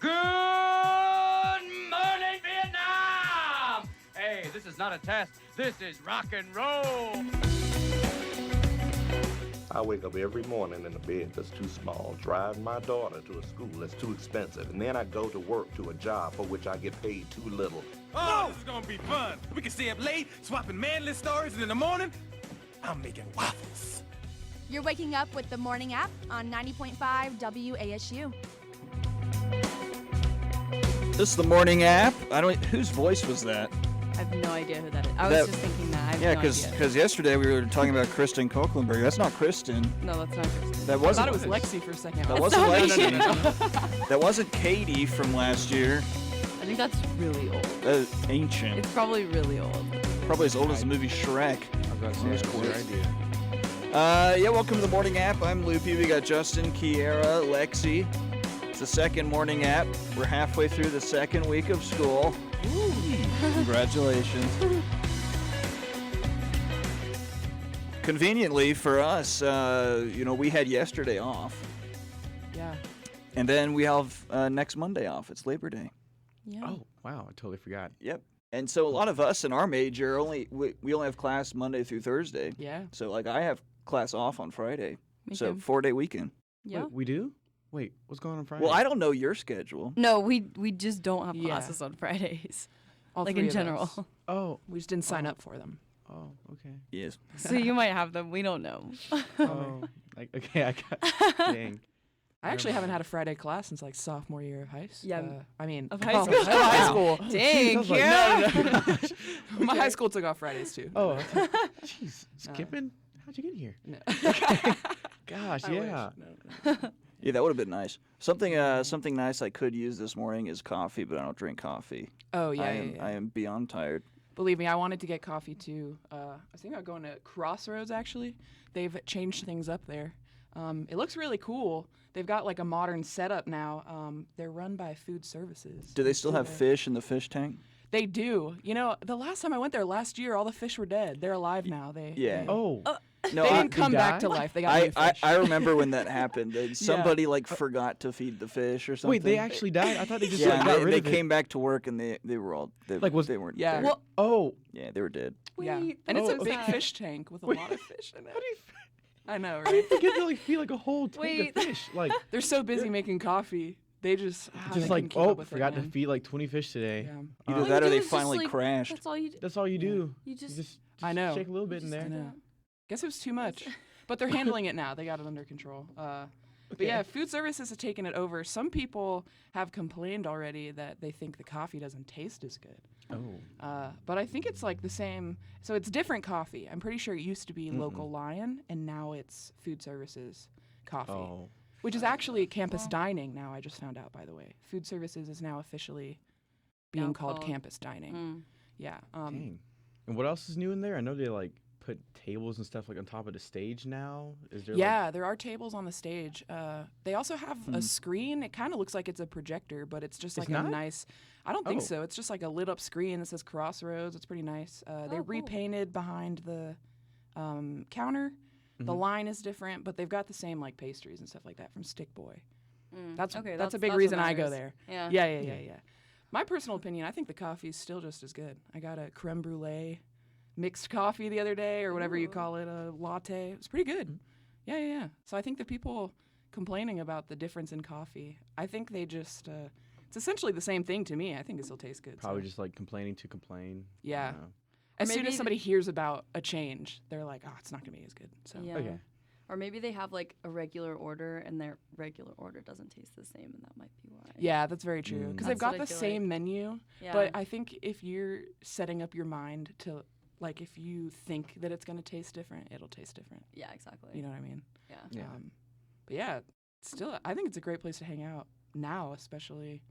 Good morning, Vietnam! Hey, this is not a test. This is rock and roll. I wake up every morning in a bed that's too small, drive my daughter to a school that's too expensive, and then I go to work to a job for which I get paid too little. Oh, this is gonna be fun. We can stay up late, swapping manly stories, and in the morning, I'm making waffles. You're waking up with the morning app on 90.5 WASU. This is the morning app. Whose voice was that? I have no idea who that is. I was just thinking that. I have no idea. Because yesterday we were talking about Kristen Kochlenberg. That's not Kristen. No, that's not Kristen. That wasn't. I thought it was Lexi for a second. That wasn't Lexi. That wasn't Katie from last year. I think that's really old. Ancient. It's probably really old. Probably as old as the movie Shrek. I was about to say, that's your idea. Welcome to the morning app. I'm Loopy. We got Justin, Kiera, Lexi. It's the second morning app. We're halfway through the second week of school. Ooh. Congratulations. Conveniently for us, we had yesterday off. Yeah. And then we have next Monday off. It's Labor Day. Yeah. Oh, wow. I totally forgot. Yep. And so a lot of us in our major, we only have class Monday through Thursday. Yeah. So, I have class off on Friday. Me So, too. 4-day weekend. Yeah. Wait, we do? Wait, what's going on Friday? Well, I don't know your schedule. No, we just don't have Yeah. classes on Fridays. All like three in of general. us. Oh, We just didn't sign up for them. oh, okay. Yes. So you might have them. We don't know. Oh, okay, I got. Dang. I actually haven't had a Friday class since sophomore year of high school. Yeah. Of high school. high school. Dang, I was like, Kiera. no. My high school took off Fridays too. Oh, jeez, skipping? How'd you get here? No. Gosh, I yeah. wish. No. Yeah, that would have been nice. Something nice I could use this morning is coffee, but I don't drink coffee. Oh yeah, I am beyond tired. Believe me, I wanted to get coffee too. I was thinking about going to Crossroads actually. They've changed things up there. It looks really cool. They've got like a modern setup now. They're run by Food Services. Do they still have fish in the fish tank? They do. You know, the last time I went there last year, all the fish were dead. They're alive now. Yeah. Oh, No, They I, didn't come back to life. They got new fish. I remember when that happened. Somebody forgot to feed the fish or something. wait, they actually died? I thought they just Yeah, got and rid they of it. came back to work and they were all they weren't. Yeah. they were- Well, Oh, yeah, they were dead. yeah. Wait, And it's a that's big sad. fish tank with a Wait. lot of fish in it. how do you? I know, right? You get to like feed like a whole tank Wait. of fish, like They're so busy making coffee. They just just like forgot to feed like 20 fish today. Yeah. Either All that you or do they is just, finally like, crashed. That's all you do. That's all you do. You just I know. Shake a little bit in just there. I know. Guess it was too much, but they're handling it now. They got it under control. But yeah, Food Services have taken it over. Some people have complained already that they think the coffee doesn't taste as good. Oh. But I think it's like the same. So it's different coffee. I'm pretty sure it used to be Local Lion, and now it's Food Services coffee, Oh. which is actually campus dining now. I just found out, by the way. Food Services is now officially being Now called called- campus dining. Mm. Yeah. Dang. And what else is new in there? I know they like put tables and stuff like on top of the stage now. Is there? Yeah, there are tables on the stage. They also have a screen. It kind of looks like it's a projector, but it's just like It's a not? nice. I don't think Oh. so. It's just like a lit up screen that says Crossroads. It's pretty nice. They cool. repainted behind the counter. The line is different, but they've got the same like pastries and stuff like that from Stick Boy. That's Okay, that's a that's big what reason I go matters. there. Yeah. Yeah. My personal opinion, I think the coffee's still just as good. I got a creme brulee mixed coffee the other day, or whatever you call it, a latte. It was pretty good. Yeah. So I think the people complaining about the difference in coffee, I think they just, it's essentially the same thing to me. I think it still tastes good. Probably so. just like complaining to complain. Yeah. I don't know. As soon maybe as somebody hears about a change, they're like, oh, it's not going to be as good. So Yeah. Okay. Or maybe they have like a regular order and their regular order doesn't taste the same, and that might be why. Yeah, that's very true. Because they've That's what got I the feel same like. menu, Yeah. but I think if you're setting up your mind to, like, if you think that it's going to taste different, it'll taste different. Yeah, exactly. You know what I mean? Yeah. Yeah. But yeah, still, I think it's a great place to hang out now, especially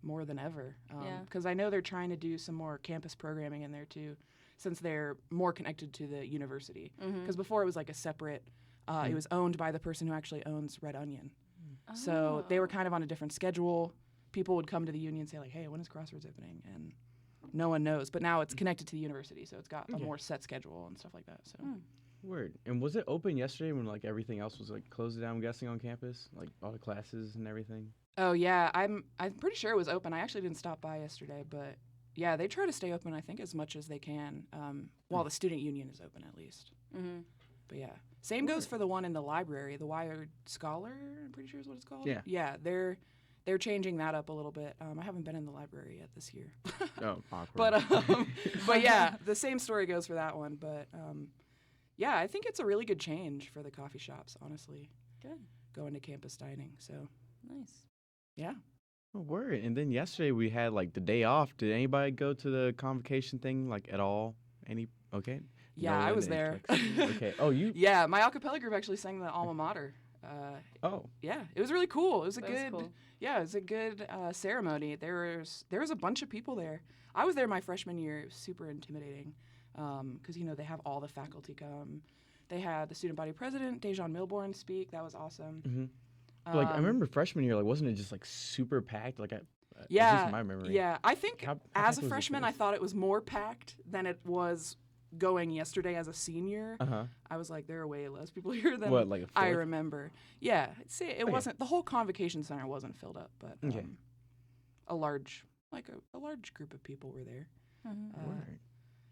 more than ever. Yeah. Because I know they're trying to do some more campus programming in there too, since they're more connected to the university. Because before it was like a separate, it was owned by the person who actually owns Red Onion. So they were kind of on a different schedule. People would come to the union and say like, hey, when is Crossroads opening? And no one knows. But now it's connected to the university, so it's got a more set schedule and stuff like that. So Word. And was it open yesterday when like everything else was like closed down? I'm guessing on campus, like all the classes and everything. Oh yeah, I'm pretty sure it was open. I actually didn't stop by yesterday, but yeah, they try to stay open. I think as much as they can, while the student union is open at least. Mm-hmm. But yeah, same goes for the one in the library, the Wired Scholar. I'm pretty sure is what it's called. Yeah. Yeah, they're changing that up a little bit. I haven't been in the library yet this year. Oh, awkward. But yeah, the same story goes for that one. But yeah, I think it's a really good change for the coffee shops. Honestly, Good. going to campus dining. So Nice. yeah. Oh, word. And then yesterday we had like the day off. Did anybody go to the convocation thing like at all? Okay. Yeah, I Nolan was and there. Lexi. Okay. Oh, you? Yeah, my a cappella group actually sang the alma mater. Oh. Yeah, it was really cool. It was a That was good, cool. yeah, it was a good ceremony. There was a bunch of people there. I was there my freshman year. It was super intimidating because they have all the faculty come. They had the student body president, Dejan Milborn, speak. That was awesome. Mm-hmm. Like I remember freshman year, like wasn't it just like super packed? Like Yeah, at least my memory. yeah. I think How as packed a was this freshman, I place? thought it was more packed than it was going yesterday as a senior. Uh-huh. I was like, there are way less people here than What, like a I fourth? remember. Yeah, see, it Okay. wasn't the whole convocation center wasn't filled up, but Okay. a large group of people were there. Mm-hmm. Word.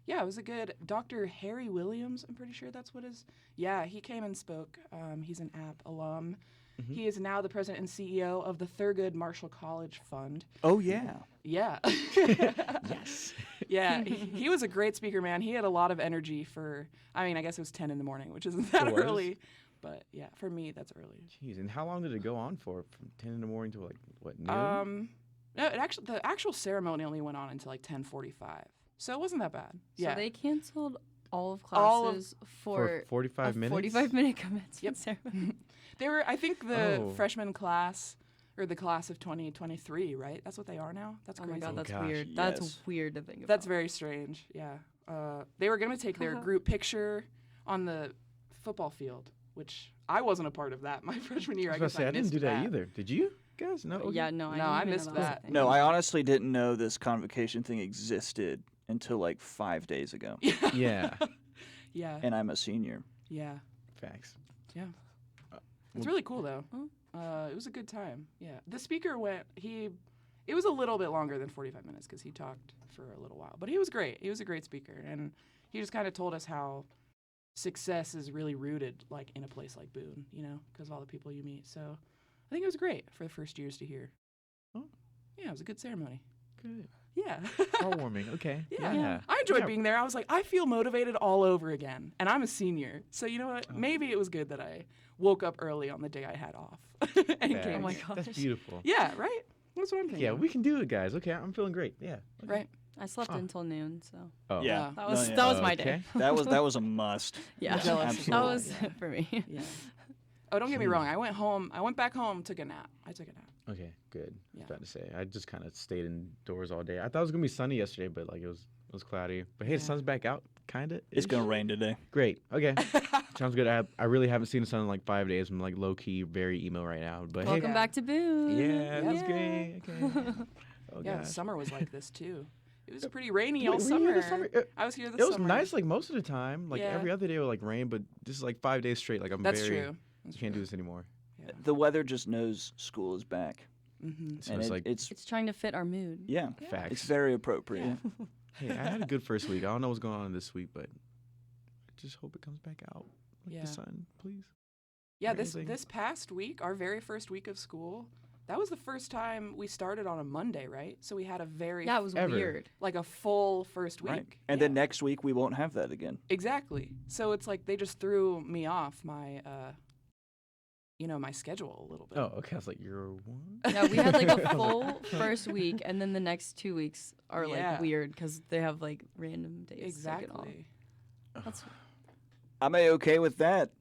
Yeah, it was a good Dr. Harry Williams. I'm pretty sure that's what his. Yeah, he came and spoke. He's an App alum. Mhm. He is now the president and CEO of the Thurgood Marshall College Fund. Oh yeah. Yeah. Yes. Yeah, he was a great speaker, man. He had a lot of energy for, I guess it was 10 in the morning, which isn't that It was? early. But yeah, for me, that's early. Jeez. And how long did it go on for? From 10 in the morning to like what noon? No, the actual ceremony only went on until like 10:45. So it wasn't that bad. So Yeah. they canceled all of All of- classes For 45 a minutes. 45-minute commencement Yep. ceremony. They were, I think the Oh. freshman class, or the class of 2023, right? That's what they are now? That's Oh crazy. my god, that's gosh, weird. yes. That's weird to think about. That's very strange, yeah. They were going to take their group picture on the football field, which I wasn't a part of that my freshman year. I I was guess about to say, I didn't missed do that either. Did you guys? No. Okay. Yeah, no, No, I didn't even missed know that was a that. thing. No, I honestly didn't know this convocation thing existed until like 5 days ago, Yeah. Yeah, and I'm a senior. yeah. Facts. It's really cool, though. It was a good time, yeah. The speaker it was a little bit longer than 45 minutes because he talked for a little while. But he was great. He was a great speaker. And he just kind of told us how success is really rooted, like, in a place like Boone, because of all the people you meet. So I think it was great for the first years to hear. Oh. Yeah, it was a good ceremony. Good. Yeah. Heartwarming. Okay. Yeah. I enjoyed Yeah. being there. I was like, I feel motivated all over again. And I'm a senior. So you know what? Oh. Maybe it was good that I woke up early on the day I had off. and Facts. came Oh my here. gosh. That's beautiful. Yeah, right? That's what I'm thinking. Yeah, we can do it, guys. Okay, I'm feeling great. Yeah. Okay. Right? I slept Oh. until noon, so Oh. Yeah, that was No, that yeah. was my day. Okay. that was a must. Yeah, Jealous that of that, was yeah. for me. Yeah. Oh, don't get me Jeez. wrong. I went back home, took a nap. I took a nap. Okay. Good. I Yeah. was about to say. I just kind of stayed indoors all day. I thought it was gonna be sunny yesterday, but like it was cloudy. But hey, the Yeah. sun's back out, kinda. It's gonna rain today. Great. Okay. Sounds good. I really haven't seen the sun in like 5 days. I'm like low key very emo right now. But Welcome Yeah. back to Boone. hey. Yeah, that's Yeah. great. Okay. Oh Yeah, the gosh. summer was like this too. It was pretty rainy Wait, all were you summer. here this summer? I was here this It was summer. nice like most of the time. Like Yeah. every other day would like rain, but this is like 5 days straight. Like I'm That's very true. That's can't do true. this anymore. Yeah. The weather just knows school is back, Mm-hmm. So and it's like it's It's trying to fit our mood. yeah, facts. it's very appropriate. Hey, I had a good first week. I don't know what's going on this week, but I just hope it comes back out like Yeah. the sun, please. Yeah, Amazing. this past week, our very first week of school, that was the first time we started on a Monday, right? So we had a very Yeah, it was Ever. weird. like a full first week. Right. And then next week we won't have that again. Exactly. So it's like they just threw me off my my schedule a little bit. Oh, okay. I was like, you're one. Yeah, we had like a full first week, and then the next 2 weeks are Yeah. like weird because they have like random days. taken off. Exactly. That's, I'm okay with that.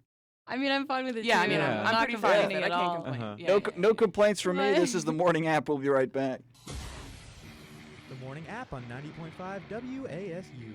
I mean, I'm fine with it. Yeah, I too. mean, Yeah. I'm not pretty fine with complaining it. I at can't all. complain. Uh-huh. Yeah, No, yeah, no complaints from me. Right. This is the morning app. We'll be right back. The Morning App on 90.5 WASU.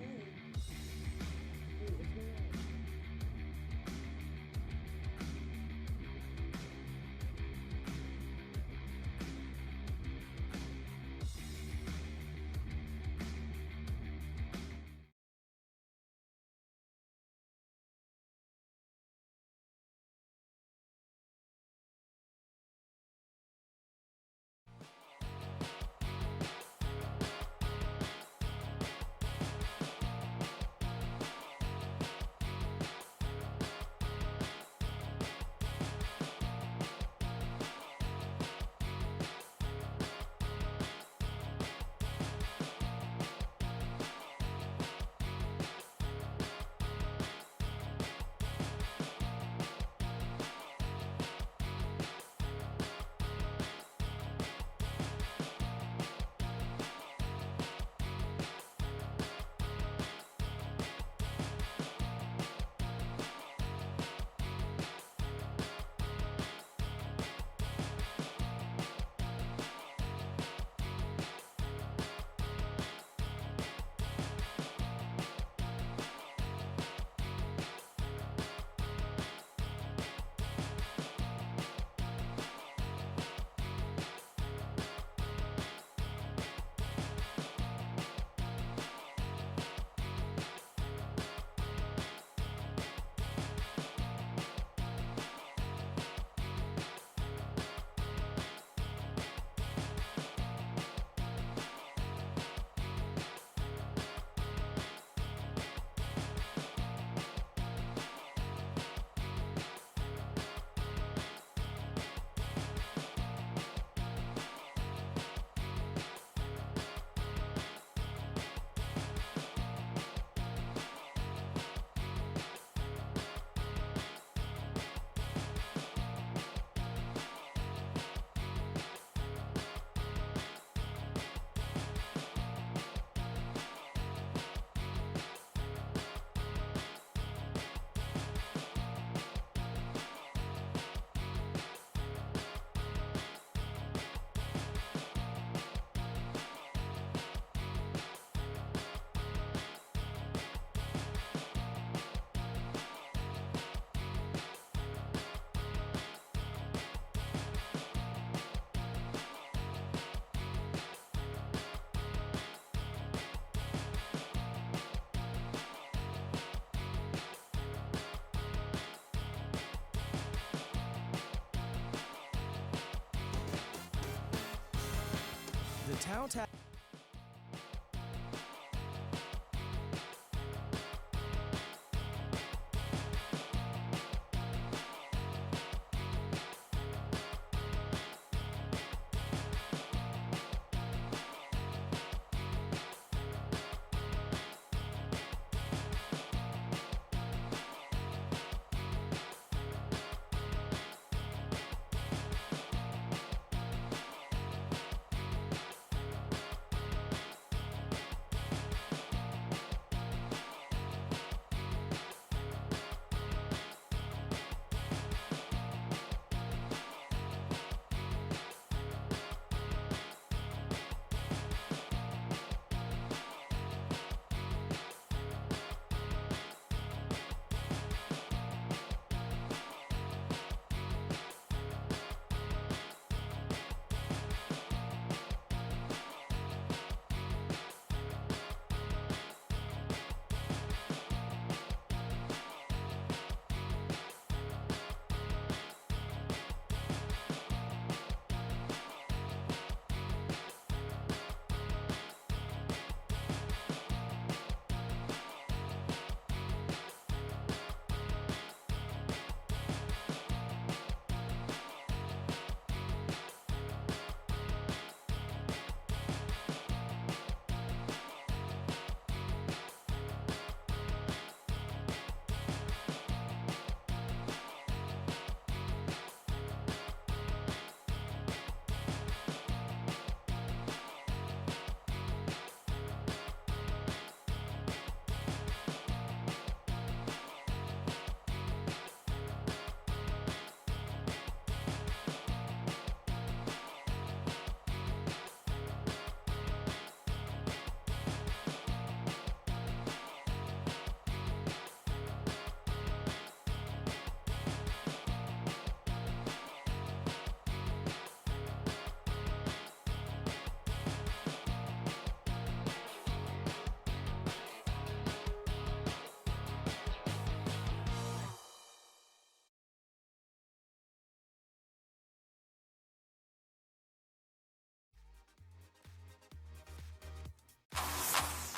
Count out.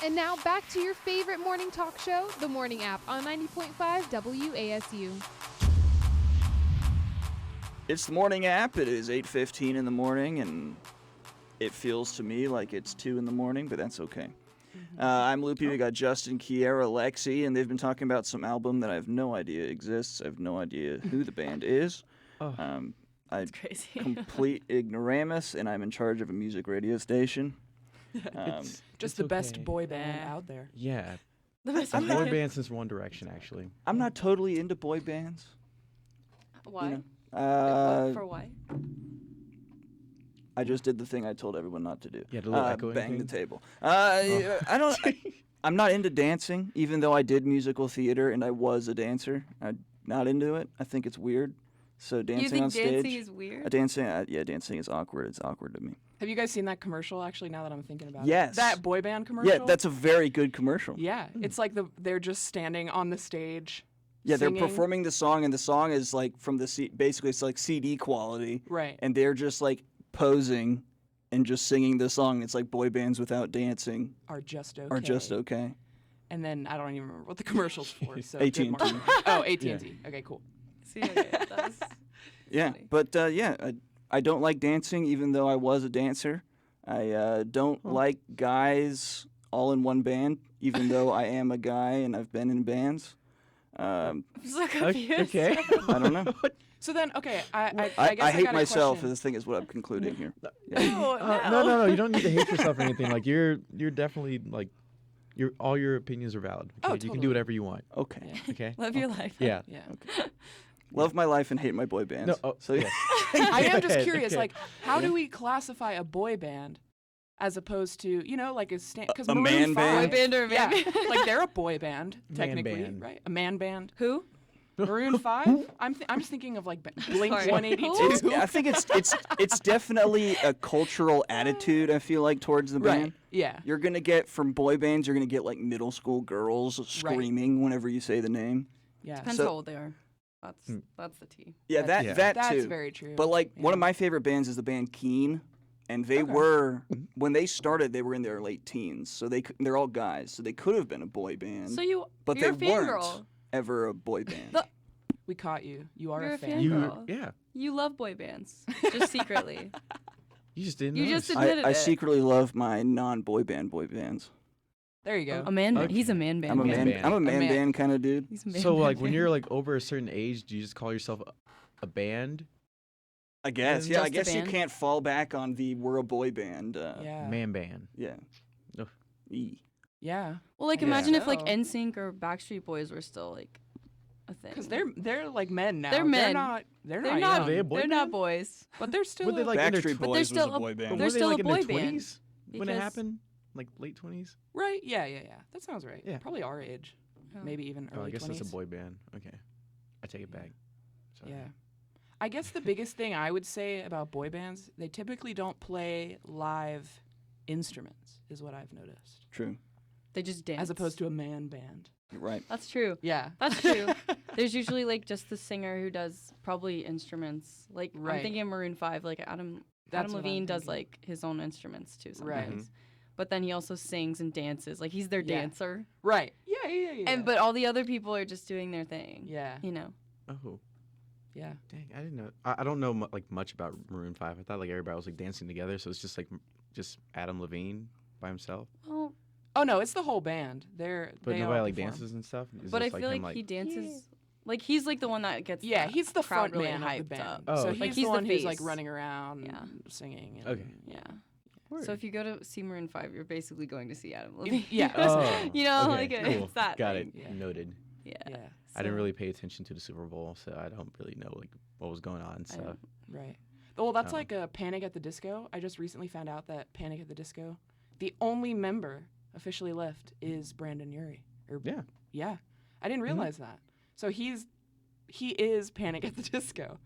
And now back to your favorite morning talk show, The Morning App, on 90.5 WASU. It's the morning app. It is 8:15 in the morning, and it feels to me like it's 2 in the morning, but that's okay. I'm Loopy. We got Justin, Kiera, Lexi, and they've been talking about some album that I have no idea exists. I have no idea who the band is. That's crazy. Complete ignoramus, and I'm in charge of a music radio station. Just the best boy band out there. Yeah. The best A boy band since One Direction, actually. I'm not totally into boy bands. Why? You know, For why? I just did the thing I told everyone not to do. Yeah, the little echoing bang the thing? table. I don't. I'm not into dancing, even though I did musical theater and I was a dancer. I'm not into it. I think it's weird. So dancing You think on stage. dancing is weird? Dancing is awkward. It's awkward to me. Have you guys seen that commercial, actually, now that I'm thinking about Yes. it? That boy band commercial? Yeah, that's a very good commercial. Yeah, it's like they're just standing on the stage. Yeah, singing. they're performing the song, and the song is like from the basically it's like CD quality. Right. And they're just like posing and just singing the song. It's like boy bands without dancing Are just okay. are just okay. And then I don't even remember what the commercial's for. So AT&T. good marketing. Oh, AT&T. Yeah. Okay, cool. See, okay, that's Yeah, funny. but I don't like dancing, even though I was a dancer. I don't like guys all in one band, even though I am a guy and I've been in bands. I'm so confused. Okay. I don't know. So then, okay, I guess I hate got a myself. question. This thing is what I'm concluding here. Yeah. No. You don't need to hate yourself or anything. Like you're definitely like, all your opinions are valid. Okay? Oh, You can totally. do whatever you want. Okay. Yeah. Okay. Live your life. Yeah. Yeah. Love my life and hate my boy bands. No. Oh, So yeah. I am just ahead, curious, okay. like, how do we classify a boy band as opposed to, like because A man band? Boy band or Yeah, man band? like they're a boy band Man technically, band. right? A man band. Who? Maroon 5? I'm just thinking of like Blink Sorry. 182. I think it's definitely a cultural attitude. I feel like towards the Right. band. Yeah. You're gonna get from boy bands. You're gonna get like middle school girls screaming whenever you say the name. Yeah. Depends So- how old they are. That's the T. Yeah, that That's too. very true. But like one of Yeah. my favorite bands is the band Keen. And they were, when they started, they were in their late teens. So they're all guys. So they could have been a boy band. So but you're they a weren't fangirl. ever a boy band. We caught you. You are You're a a fan. fangirl. Yeah. You love boy bands, just secretly. You just didn't You notice. just admitted I it. secretly love my non-boy bands. There you go. A man. Okay. He's a man band. I'm a man man. band. I'm a man man. band kind of dude. He's a man So band like when fan. you're like over a certain age, do you just call yourself a band? I guess. Just Yeah. I a guess you band? can't fall back on the we're a boy band. Yeah. Man band. Yeah. Ugh. Yeah. Well, like I guess imagine if like so. NSYNC or Backstreet Boys were still like a thing. Because they're like men now. They're men. They're They're not. not. young. Are they a boy They're not band? boys. But they're still. Were they like in their Backstreet tw- But Boys they're was still a boy band. But They're were they still like a in their boy band 20s when it because- happened? Like late 20s? Right. Yeah. That sounds right. Yeah. Probably our age. Oh. Maybe even Oh, early I guess 20s. that's a boy band. Okay. I take it back. Sorry. Yeah. I guess the biggest thing I would say about boy bands, they typically don't play live instruments, is what I've noticed. True. They just dance. As opposed to a man band. You're right. That's true. Yeah. That's true. There's usually like just the singer who does probably instruments. Like Right. I'm thinking of Maroon 5. Like Adam That's what I'm Levine does thinking. like his own instruments too Right. sometimes. But then he also sings and dances. Like he's their Yeah. dancer. Right. Yeah. And but all the other people are just doing their thing. Yeah. You know. Oh. Yeah. Dang, I didn't know. I don't know like much about Maroon 5. I thought like everybody was like dancing together, so it's just like just Adam Levine by himself. Oh, Oh no, it's the whole band. But they nobody all like perform. dances and stuff. It's but I just, feel him, like he dances. Like he's like the one that gets. Yeah, he's the crowd front really man hyped of the band. up. Oh, so okay. he's, Like, the he's the one who's like face. running around, Yeah. and singing. And, Okay. Yeah. Word. So if you go to see Maroon 5, you're basically going to see Adam Levine. Yeah. Oh, You know, okay, like cool. it's that. Got thing. it. Yeah. Noted. Yeah. Yeah. I didn't So- really pay attention to the Super Bowl, so I don't really know like what was going on. I So don't- Right. Well, that's Oh. like a Panic at the Disco. I just recently found out that Panic at the Disco, the only member officially left is Brandon Urie. yeah. Yeah. I didn't realize that. So he is Panic at the Disco.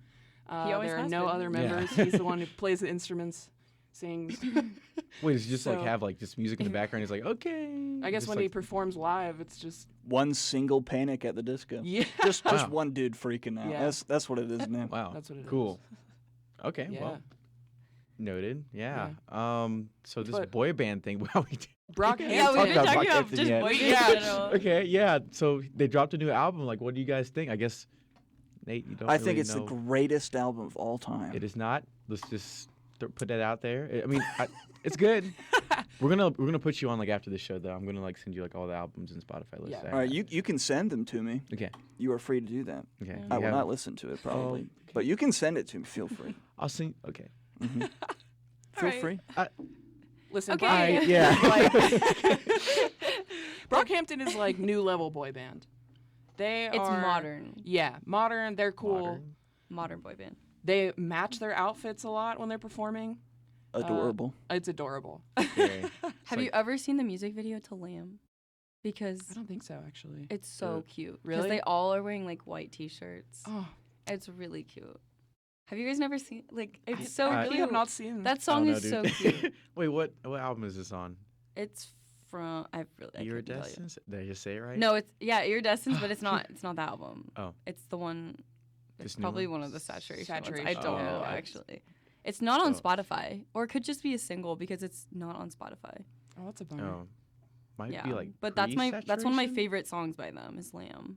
always there are has no been. other Yeah. members. He's the one who plays the instruments, sings. Wait, does he just like So- have like just music in the background? He's like, okay. I guess Just, when like, he performs live, it's just One single Panic at the Disco. yeah. Just Wow. one dude freaking out. Yeah. That's what it is now. Wow. That's what it is. Cool. Okay. Yeah. Well. Noted. Yeah. So this But- boy band thing. Wow. Brock Yeah, Yeah, Hampton. we've been about talking Brock about Hampton just yet. boy bands Yeah. in general. Okay. Yeah. So they dropped a new album. Like, what do you guys think? I guess Nate, you don't. I think really it's know. the greatest album of all time. It is not. Let's just put that out there. I mean, it's good. We're gonna put you on like after the show though. I'm gonna like send you like all the albums and Spotify lists. Yeah. I All right, have. you can send them to me. Okay. You are free to do that. Okay. I will Yeah. not listen to it probably, okay. but you can send it to me. Feel free. I'll sing. Okay. Feel right. free. Listen, Okay. Yeah. Brockhampton is like new level boy band. They It's are modern. Yeah, modern. They're cool. Modern. Modern boy band. They match their outfits a lot when they're performing. Adorable. It's adorable. Okay. Have you ever seen the music video to Lamb? Because I don't think so, actually. it's so cute. Because Really? they all are wearing like white t-shirts. Oh, It's really cute. Have you guys never seen like it's I so really cute. have not seen That song I is don't so know, dude. cute. Wait, what album is this on? It's from I couldn't tell you. Iridescence? Did I just say it right? No, it's Iridescence, but it's not the album. Oh. It's the one This it's new probably one? one of the saturation, Saturation. ones. I don't Oh, know I- actually. It's not on Oh. Spotify. Or it could just be a single because it's not on Spotify. Oh, that's a bummer. Oh. Might yeah. be like. But that's one of my pre-saturation? favorite songs by them is Lamb.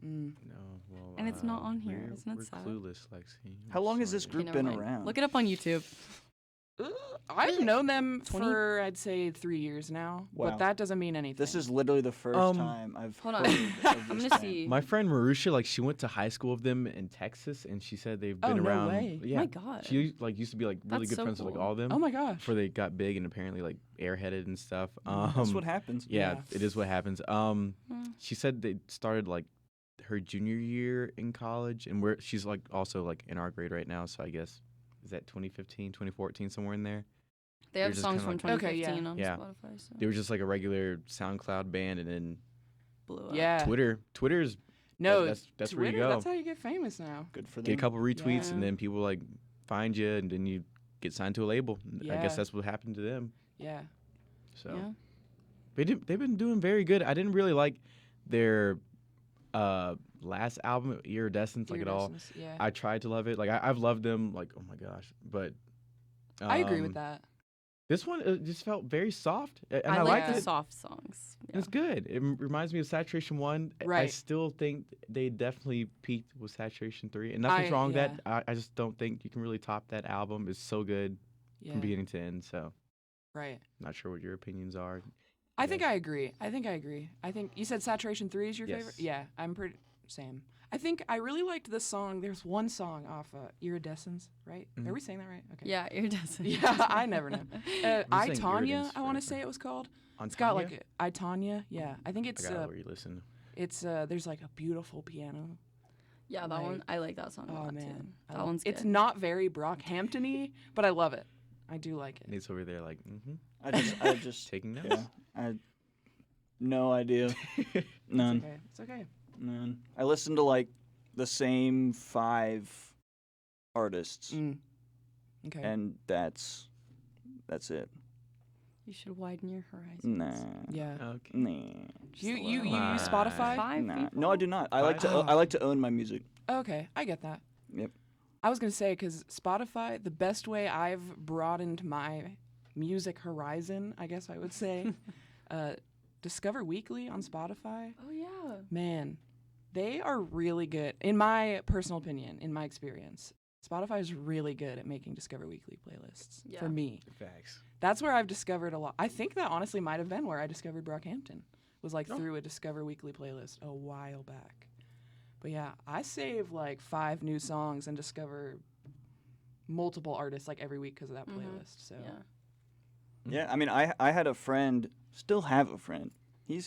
Mm. No, well. And it's not on here. we're- Isn't that we're sad? clueless, Lexi. How long has this Sorry. group Okay, never been mind. around? Look it up on YouTube. I've known them 20? for, I'd say, 3 years now. Wow. But that doesn't mean anything. This is literally the first time I've Hold heard on. of I'm this gonna band. see. My friend Marusha, like, she went to high school with them in Texas, and she said they've Oh, been no around. way. Yeah. My God. She like used to be like really That's good so friends with like cool. all of them. Oh my gosh. Before they got big and apparently like airheaded and stuff. That's what happens. Yeah, Yeah. it is what happens. She said they started like her junior year in college, and she's like also like in our grade right now. So I guess is that 2015, 2014, somewhere in there. They They're have just songs kinda from like- Okay, yeah. 2015 on Yeah. Spotify. So They were just like a regular SoundCloud band, and then blew up. Yeah. Twitter's No, that's where you Twitter, go. That's how you get famous now. Good for them. Get a couple retweets, and Yeah. then people like find you, and then you get signed to a label. I Yeah. guess that's what happened to them. Yeah. So Yeah. they've been doing very good. I didn't really like their last album, Iridescence, like at all. Iridescence, Yeah. I tried to love it. Like I've loved them. Like, oh my gosh, but I agree with Um, that. This one just felt very soft, and I I like liked the it. soft songs. Yeah. It's good. It reminds me of Saturation 1. I Right. still think they definitely peaked with Saturation 3. And nothing's wrong with that. I just don't think you can really top that album. It's so good Yeah. from beginning to end. So, Right. not sure what your opinions are. I think I agree. I think you said Saturation 3 is your favorite? Yes. Yeah, I'm pretty same. I think I really liked this song. There's one song off Iridescence, right? Are we saying that right? Okay. Yeah, Iridescent. Yeah, I never know. I, saying Tanya, Iridescence I want to for- say it was called. On It's got Tanya? like I, Tanya. Yeah, I think I it's gotta re-listen. there's like a beautiful piano. Yeah, that one. I like that song a Oh lot man, too. I That love- one's It's good. not very Brockhampton-y, but I love it. I do like it. Nate's over there like, I just taking notes. yeah. I no idea. None. Okay, it's okay. None. I listen to like the same 5 artists, Okay. and that's it. You should widen your horizons. Nah. Yeah. Okay. Nah. You Come use Spotify? Five Nah. people? No, I do not. I like to. Five? I like to own my music. Okay, I get that. Yep. I was gonna say because Spotify, the best way I've broadened my music horizon, I guess I would say, Discover Weekly on Spotify. Oh yeah. Man, they are really good. In my personal opinion, in my experience, Spotify is really good at making Discover Weekly playlists Yeah. for me. Facts. That's where I've discovered a lot. I think that honestly might have been where I discovered Brockhampton, was like through a Discover Weekly playlist a while back. But yeah, I save like 5 new songs and discover multiple artists like every week because of that playlist. So Yeah. Yeah. I mean, I had a friend. Still have a friend. He's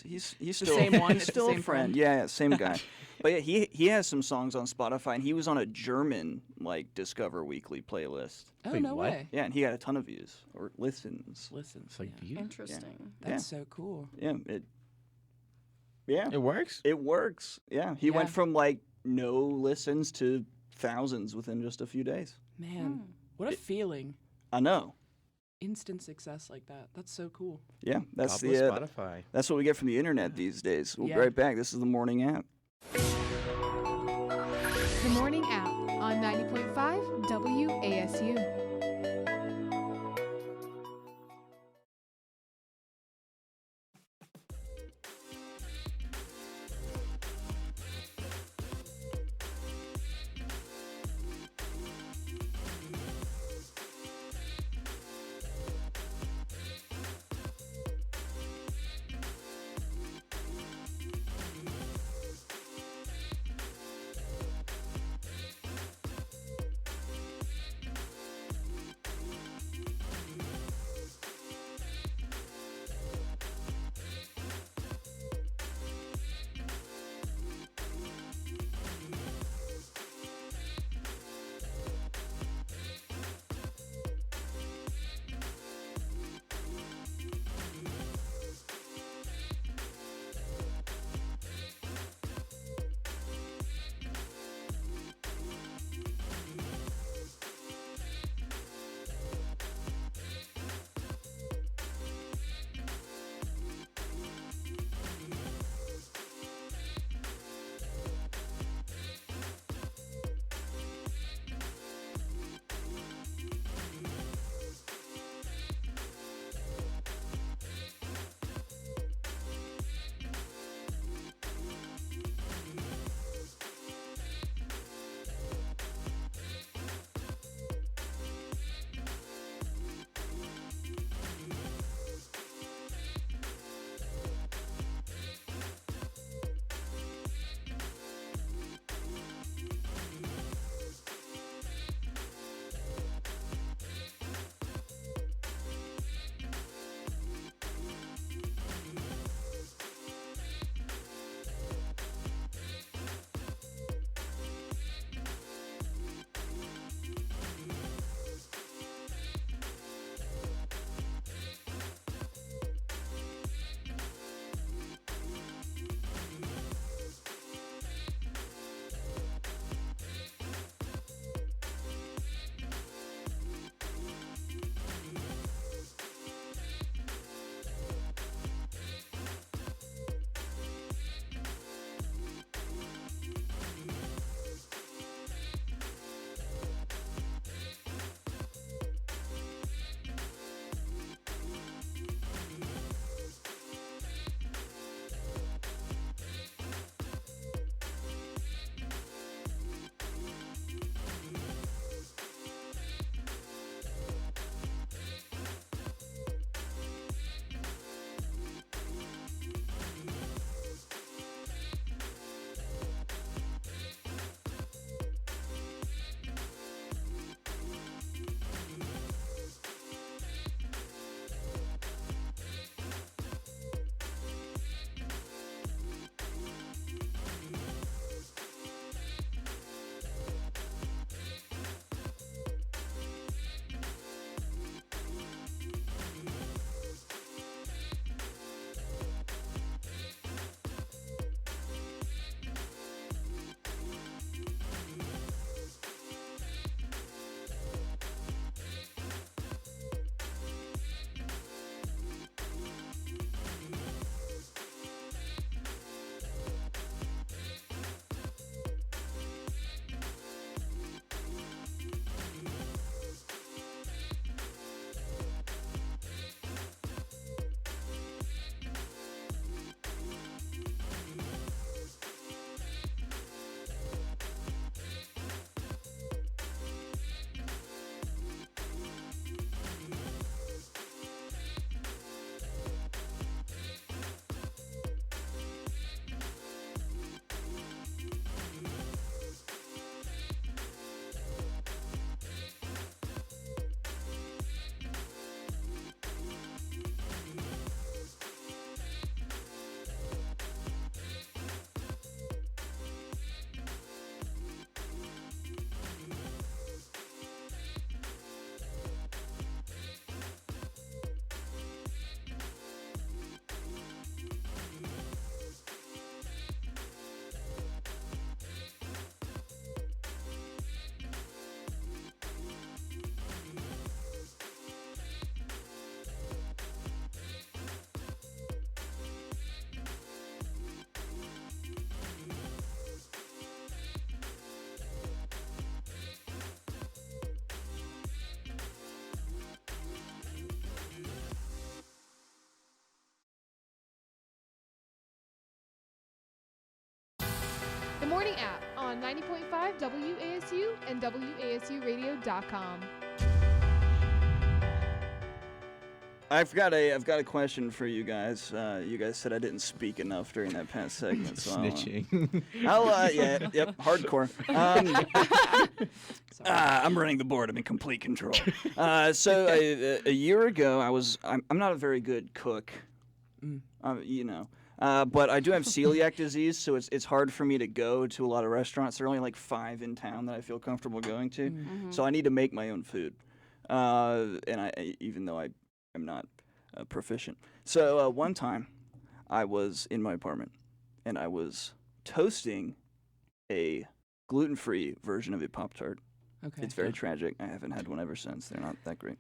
still same one? He's It's the still a same friend. friend? Yeah, same guy. But yeah, he has some songs on Spotify, and he was on a German like Discover Weekly playlist. Oh Wait, no what? way. Yeah, and he got a ton of views or listens. Listen, It's like yeah. beautiful. Interesting. That's so cool. Yeah, it. Yeah, It works. it works. Yeah, he went Yeah. from like no listens to thousands within just a few days. Man, what a feeling. I know. Instant success like that. That's so cool. Yeah, that's God bless the Spotify. that's what we get from the internet these days. We'll Yeah. be right back. This is the morning app. The Morning App on 90.5 WASU. on 90.5 WASU and WASUradio.com. I've got a question for you guys. You guys said I didn't speak enough during that past segment, so Snitching. Hardcore. I'm running the board. I'm in complete control. So a year ago, I'm not a very good cook, but I do have celiac disease, so it's hard for me to go to a lot of restaurants. There are only like 5 in town that I feel comfortable going to, so I need to make my own food. Even though I'm not proficient. So one time, I was in my apartment, and I was toasting a gluten-free version of a Pop-Tart. Okay. It's very tragic. I haven't had one ever since. They're not that great.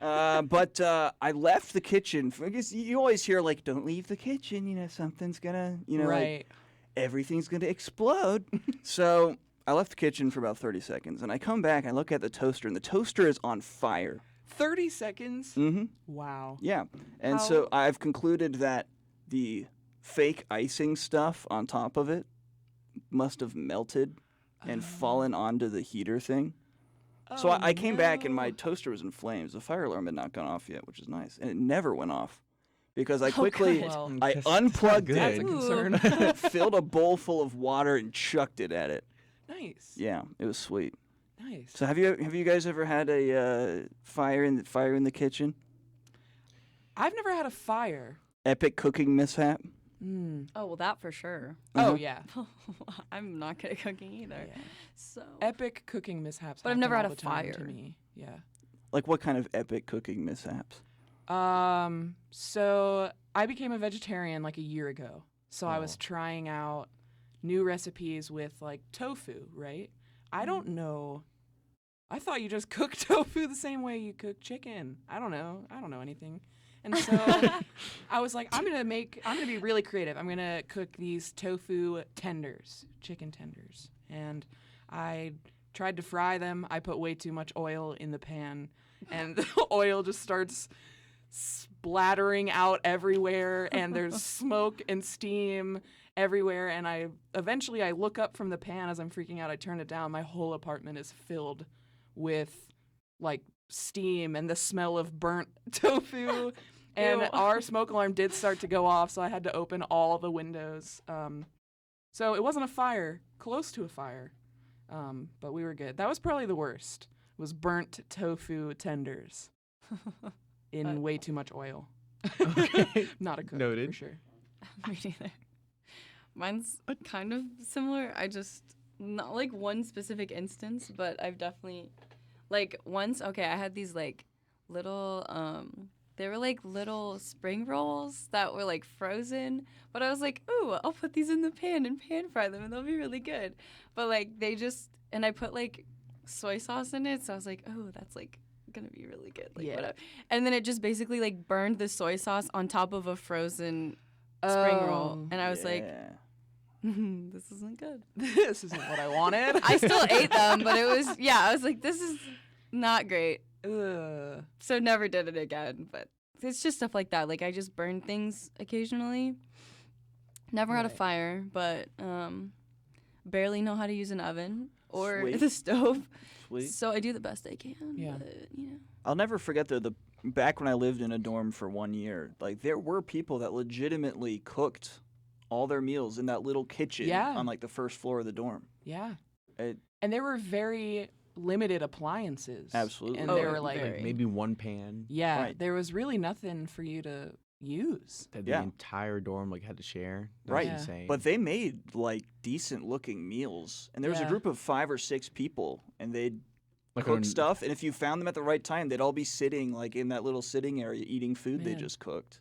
But I left the kitchen. Because you always hear, like, don't leave the kitchen. Something's gonna, right. like, everything's gonna explode. So I left the kitchen for about 30 seconds, and I come back, and I look at the toaster, and the toaster is on fire. 30 seconds? Mm-hmm. Wow. Yeah. And so I've concluded that the fake icing stuff on top of it must have melted and fallen onto the heater thing. So I came back and my toaster was in flames. The fire alarm had not gone off yet, which is nice. And it never went off because I quickly I unplugged it, That's a concern. filled a bowl full of water and chucked it at it. Nice. Yeah, it was sweet. Nice. So have you guys ever had a fire in the kitchen? I've never had a fire. Epic cooking mishap? Oh, well, that for sure. Oh, yeah. I'm not good at cooking either. Yeah. So Epic cooking mishaps. But I've never happen had all a the time fire. To me. Yeah. Like what kind of epic cooking mishaps? So I became a vegetarian like a year ago. So I was trying out new recipes with like tofu, right? I don't know. I thought you just cook tofu the same way you cook chicken. I don't know anything. And so I was like, I'm gonna be really creative. I'm gonna cook these tofu tenders, chicken tenders. And I tried to fry them. I put way too much oil in the pan, and the oil just starts splattering out everywhere, and there's smoke and steam everywhere. And I look up from the pan as I'm freaking out. I turn it down. My whole apartment is filled with like steam and the smell of burnt tofu. And Ew. our smoke alarm did start to go off, so I had to open all the windows. So it wasn't a fire, close to a fire, but we were good. That was probably the worst. Was burnt tofu tenders in way too much oil. Okay. Not a cook, Noted. for sure. Me neither. Mine's kind of similar. I just, not like one specific instance, but I've definitely, like once, I had these like little, they were like little spring rolls that were like frozen, but I was like, ooh, I'll put these in the pan and pan fry them and they'll be really good. But like and I put like soy sauce in it, so I was like, oh, that's like gonna be really good. Like whatever. And then it just basically like burned the soy sauce on top of a frozen spring roll. And I was like, this isn't good. This isn't what I wanted. I still ate them, but it was, I was like, this is not great. Ugh. So never did it again, but it's just stuff like that. Like I just burn things occasionally. Never had a fire, but barely know how to use an oven or Sweet. the stove. Sweet. So I do the best I can. Yeah. But, I'll never forget the back when I lived in a dorm for 1 year. Like there were people that legitimately cooked all their meals in that little kitchen on like the first floor of the dorm. Yeah. And there were very limited appliances. Absolutely. And they were like maybe one pan. Yeah, Right. there was really nothing for you to use. That the entire dorm like had to share. That Right. was insane. But they made like decent looking meals. And there was a group of 5 or 6 people and they'd Like cook on- stuff, and if you found them at the right time, they'd all be sitting like in that little sitting area eating food they Man. just cooked.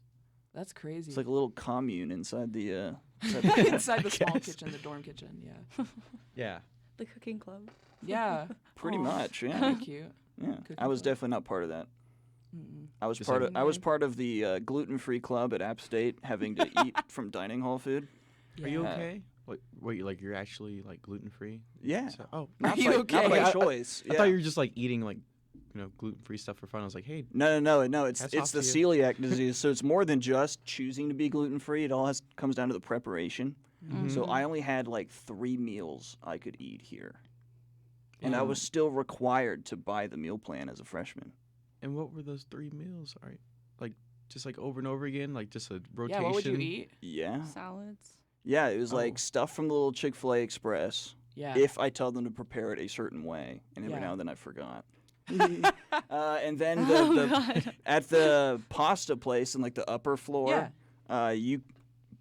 That's crazy. It's like a little commune inside the inside the small guess. kitchen, the dorm kitchen. Yeah. Yeah. the cooking club. Yeah. Pretty much, yeah. Very cute. Yeah. Cooking I was club. definitely not part of that. Mm-mm. I was Just part like- of the gluten-free club at App State, having to eat from dining hall food. Are you Yeah. okay? Wait, like you're actually like gluten free? Yeah. So, oh, Not you by, okay? Not by I- choice. I thought you were just like eating like, gluten free stuff for fun. I was like, hey, No. It's Hats it's off the to you. celiac disease, so it's more than just choosing to be gluten-free. It all comes down to the preparation. So I only had like 3 meals I could eat here. And I was still required to buy the meal plan as a freshman. And what were those 3 meals? All right, like just like over and over again, like just a rotation. Yeah, what would you eat? Yeah. Salads. Yeah, it was like stuff from the little Chick-fil-A Express. Yeah. If I tell them to prepare it a certain way, and every Yeah. now and then I forgot. And then at the pasta place in like the upper floor,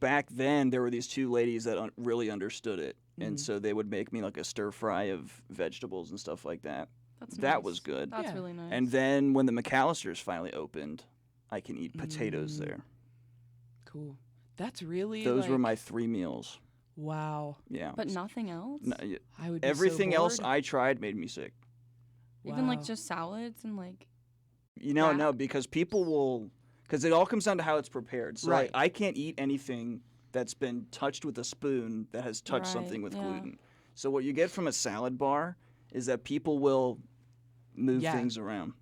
back then there were these 2 ladies that really understood it, and so they would make me like a stir fry of vegetables and stuff like that. That nice. was good. That's really nice. And then when the McAllisters finally opened, I can eat potatoes there. Cool. That's really Those were like- my 3 meals. Wow. Yeah. But nothing else? I would be Everything so else bored. I tried made me sick. Even like Wow. just salads and like. You know, no, because people will, because it all comes down to how it's prepared. So Right. I can't eat anything that's been touched with a spoon that has touched Right, something with yeah. gluten. So what you get from a salad bar is that people will move Yeah. things around.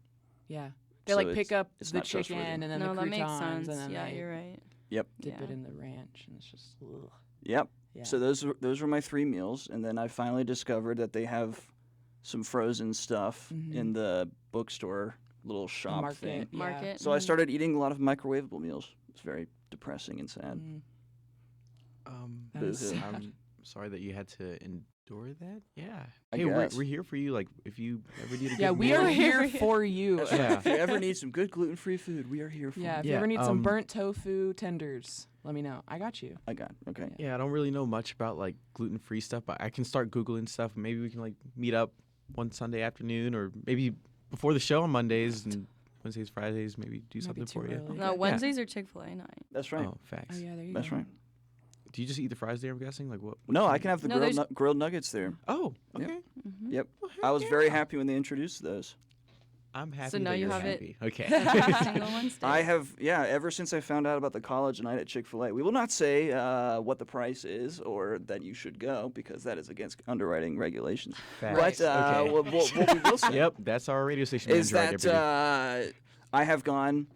Yeah. They So like pick up it's the not chicken trustworthy. and then No, the that makes croutons sense. and then Yeah, they you're right. Yep. dip it Yeah. in the ranch and it's just ugh. Yep. Yeah. So those were my 3 meals, and then I finally discovered that they have some frozen stuff in the bookstore little shop market, thing. yeah. Market. So I started eating a lot of microwavable meals. It's very depressing and sad. That is Boo-hoo. sad. I'm sorry that you had to endure that. Yeah. I Hey, guess. we're here for you. Like, if you ever need a Yeah, good we meal. are here for you. That's right. Yeah. If you ever need some good gluten-free food, we are here for Yeah, you. if you ever need some um, burnt tofu tenders, let me know. I got you. I got okay. Yeah, I don't really know much about like gluten-free stuff, but I can start Googling stuff. Maybe we can like meet up one Sunday afternoon, or maybe before the show on Mondays and Wednesdays, Fridays. Maybe do Might something be too for you. early. No, Wednesdays are Chick-fil-A night. That's right. Oh, facts. Oh yeah, there you That's go. right. Do you just eat the fries there? I'm guessing. Like what? No, I can have the No, there's- grilled nuggets there. Oh, Yep. okay. Yep. Well, I was heck very yeah. happy when they introduced those. I'm happy. So now that you you're have it happy. Okay. Every single Wednesday. I have, yeah, ever since I found out about the college night at Chick-fil-A. We will not say what the price is or that you should go because that is against underwriting regulations. Facts. But Okay. what we will say Yep, that's our radio station is manager right that there, baby. I have gone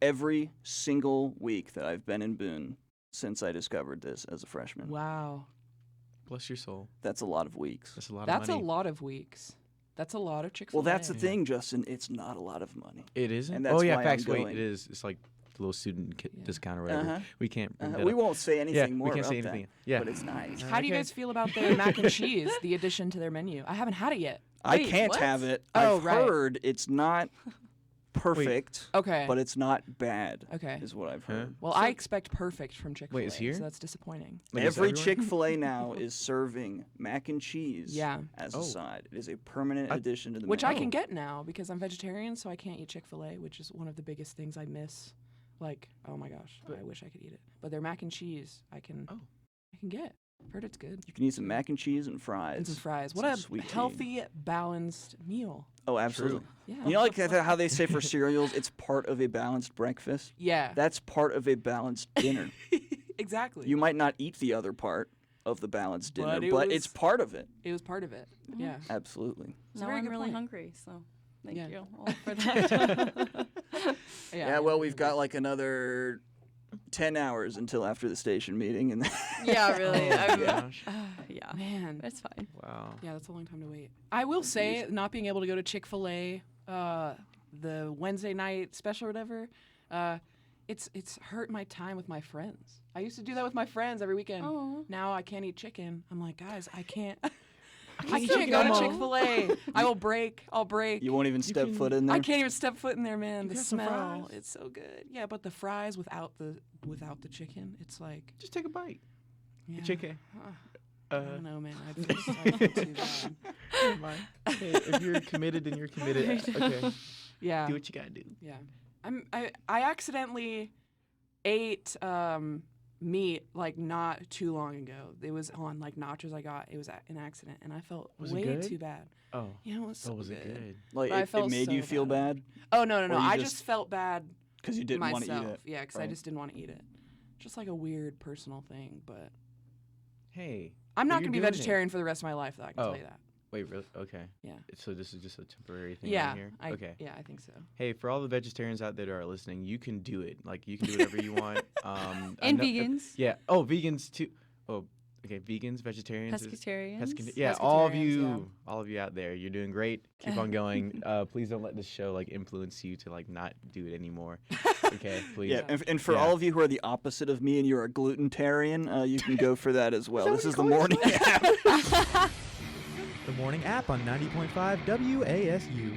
every single week that I've been in Boone since I discovered this as a freshman. Wow. Bless your soul. That's a lot of weeks. That's a lot That's of a money. lot of weeks. That's a lot of Chick-fil-A. Well, that's the thing, Justin. It's not a lot of money. It isn't. And that's oh yeah, why I'm facts. Wait, going. it is. It's like the little student Yeah. discount or whatever. Uh-huh. We can't. bring that We up. won't say anything more we can't about say anything. that. Yeah. But it's nice. How do you Okay. guys feel about their mac and cheese, the addition to their menu? I haven't had it yet. I Wait, can't what? have it. Oh, I've right. heard it's not perfect, Okay. but it's not bad. Okay. Is what I've Huh? heard. Well, I expect perfect from Chick-fil-A. it's here? So that's disappointing. Like, is Every everyone? Chick-fil-A now is serving mac and cheese Yeah. as Oh. a side. It is a permanent addition to the Which I menu. can get now because I'm vegetarian, so I can't eat Chick-fil-A, which is one of the biggest things I miss. Like, oh my gosh, I wish I could eat it. But their mac and cheese, I can get. I've heard it's good. You can eat some mac and cheese and fries. And some fries. What Some a sweet tea. healthy, balanced meal. Oh, absolutely. Yeah. You know, like how they say for cereals, it's part of a balanced breakfast. Yeah. That's part of a balanced dinner. Exactly. You might not eat the other part of the balanced dinner, But it but was- it's part of it. It was part of it. Yeah. Absolutely. It's a Now very I'm good really point. hungry, so thank Yeah. you all for that. Yeah, well, we've got like another 10 hours until after the station meeting. And yeah, really. Gosh. Yeah, Man. it's fine. Wow. Yeah, that's a long time to wait. I will say, not being able to go to Chick-fil-A, the Wednesday night special or whatever, it's hurt my time with my friends. I used to do that with my friends every weekend. Oh. Now I can't eat chicken. I'm like, guys, I can't. I eat can't chicken go no to more. Chick-fil-A. I will break. I'll break. you won't even step foot in there. I can't even step foot in there, man. You The got some smell, fries? it's so good. Yeah, but the fries without the chicken, it's like, Just take a bite. yeah. Chicken. I don't know, man. I feel too bad. Never mind. Hey, if you're committed, then you're committed. Okay. Yeah. Do what you gotta do. Yeah. I accidentally ate meat like not too long ago. It was on like nachos I got. It was an accident and I felt Was it way good? too bad. Oh. Yeah, it was so Oh, was good. it good? Like, But I it felt made so you feel bad Oh no, Or you I just- just felt bad because you didn't want myself. to eat it. Yeah, because I right? just didn't want to eat it. Just like a weird personal thing, but Hey. I'm but not you're gonna be doing it. vegetarian for the rest of my life though, I can Oh. tell you that. Wait, really? Okay. Yeah. So this is just a temporary thing Yeah. right here? Okay. Yeah, I think so. Hey, for all the vegetarians out there that are listening, you can do it. Like, you can do whatever you want. I And know- vegans. Yeah. Oh, vegans too. Oh, Okay, vegans, vegetarians, Pescatarians. yeah, all of Pescatarians, you, yeah. all of you out there, you're doing great. Keep on going. Please don't let this show like influence you to like not do it anymore. Okay, please. Yeah, and for Yeah. all of you who are the opposite of me and you're a gluten-tarian, you can go for that as well. This is the morning app. The morning app on 90.5 WASU.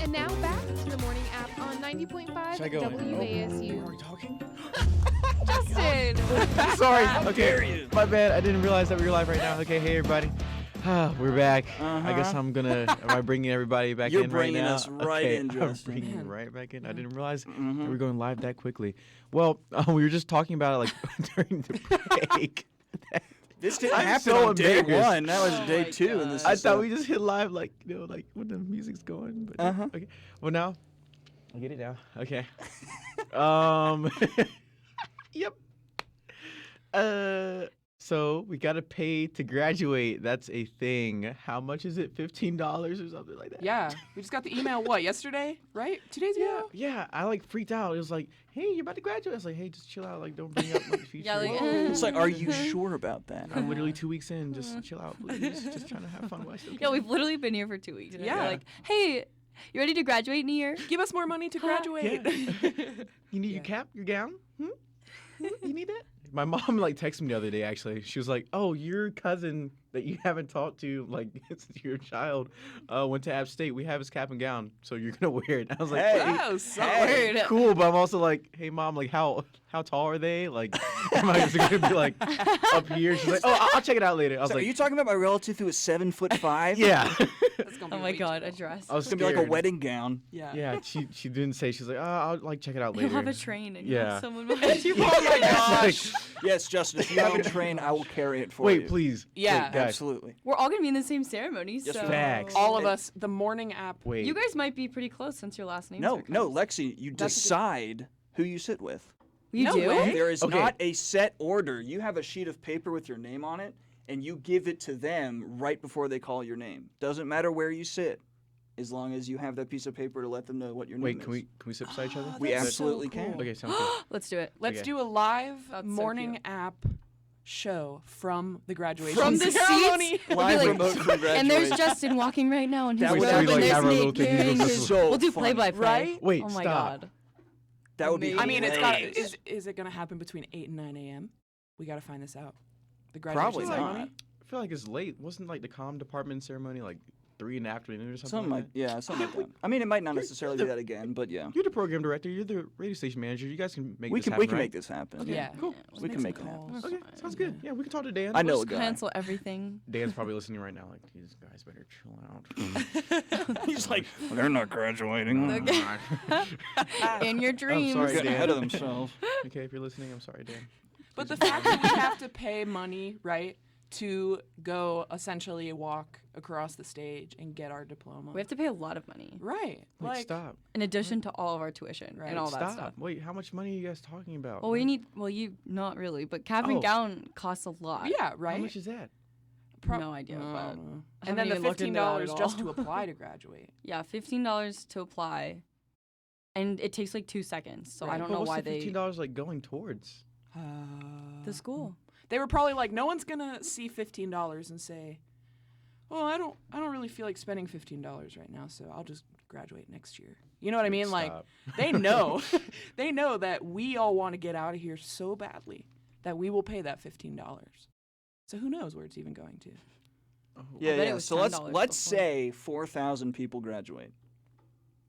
And now back to the morning app on 90.5 Should I go in? WASU. Are we talking? Justin! Sorry. Okay. My bad. I didn't realize that we were live right now. Okay. Hey, everybody. We're back. I guess I'm gonna. Am I bringing everybody back You're in right now? bringing us right in, I'm Justin. bringing you Man. right back in. I didn't realize that we were going live that quickly. Well, we were just talking about it like during the break. This didn't I'm happen so on day embarrassed. 1. That was Oh day my 2. And this I is, thought we just hit live, like, you know, like when the music's going. But okay. Well, now I get it now. Okay. Yep. So we gotta pay to graduate. That's a thing. How much is it? $15 or something like that? Yeah, we just got the email. What, yesterday? Right? 2 days ago? Yeah. I like freaked out. It was like, hey, you're about to graduate. I was like, hey, just chill out. Like, don't bring up like the future. Yeah, like, It's like, are you sure about that? I'm literally 2 weeks in. Just chill out, please. Just trying to have fun. Yeah, we've literally been here for 2 weeks. And Yeah. We're like, hey, you ready to graduate in a year? Give us more money to graduate. You need your cap, your gown? You need that? My mom like texted me the other day. Actually, she was like, "Oh, your cousin that you haven't talked to, like since your child, went to App State. We have his cap and gown, so you're gonna wear it." I was like, Hey. Wow, so Hey. weird. "Cool," but I'm also like, "Hey, mom, like how tall are they? Like, am I just gonna be like up here?" She's like, "Oh, I'll check it out later." I was So are like, you talking about my relative who is 7'5"? "Yeah." That's gonna be Oh my way god, too a tall. dress. I was It's gonna be like a scared. wedding gown. Yeah. Yeah, she didn't say. She's like, "Oh, I'll like check it out later." You'll have a train and Yeah. have someone behind you. Oh my gosh. Yes, Justin, if you have a train, I will carry it for you. Wait, please. Yeah. Wait, guys. Absolutely. We're all gonna be in the same ceremony, Yes, so we are. Facts. All of us, the morning app. Wait. you guys might be pretty close since your last names No, are no, close. Lexi, you That's a good- decide who you sit with. You No do? way. There is Okay. not a set order. You have a sheet of paper with your name on it, and you give it to them right before they call your name. Doesn't matter where you sit, as long as you have that piece of paper to let them know what your name Wait, is. can we sit beside each other? We That's so absolutely cool. can. Okay, sounds good. Let's do it. Let's Okay. do a live That's so morning cute. app show from the graduation From the ceremony. seats? We'll be Live like, remote from graduation. and there's Justin walking right now, and he's That would robing, be like there's have our Nate little thing, carrying this his- is so We'll do funny. play-by-play. Right? Wait, Oh my stop. god. That would be. Amazing. I mean, it's got. hilarious. Is it gonna happen between 8 and 9 a.m.? We gotta find this out. The graduation Probably ceremony. not. I feel like it's late. Wasn't like the comm department ceremony like 3 in the afternoon or something? Something like, yeah, something like that. I mean, it might not necessarily be that again, but yeah. You're the program director. You're the radio station manager. You guys can make We this can happen, we can right? make this happen. Okay, Yeah. cool. Yeah, We can make it some happen. calls. Okay, sounds good. Yeah, we can talk to Dan. I know We'll a just guy. cancel everything. Dan's probably listening right now. Like, these guys better chill out. He's like, well, they're not graduating. Okay. In your dreams. sorry, Getting Dan. ahead of themselves. Okay, if you're listening, I'm sorry, Dan. But the fact that we have to pay money, right, to go essentially walk across the stage and get our diploma. We have to pay a lot of money, Right. Wait, like, stop. in addition to all of our tuition Right. and all that Stop. stuff. Wait, how much money are you guys talking about? Well, we need. Well, you not really, but cap and Oh. gown costs a lot. yeah, How right. much is that? No idea, I but don't know. I And then haven't the even looked into that $15 at just all. to apply to graduate. Yeah, $15 to apply, and it takes like 2 seconds. So I Right. don't But know what's why the they $15 like going towards? the school. They were probably like, no one's gonna see $15 and say, "Well, I don't really feel like spending $15 right now, so I'll just graduate next year." You know what I mean? Like, Stop. they know, they know that we all want to get out of here so badly that we will pay that $15. So who knows where it's even going to? Oh. Yeah, bet it yeah. was So let's $10 say 4,000 people graduate.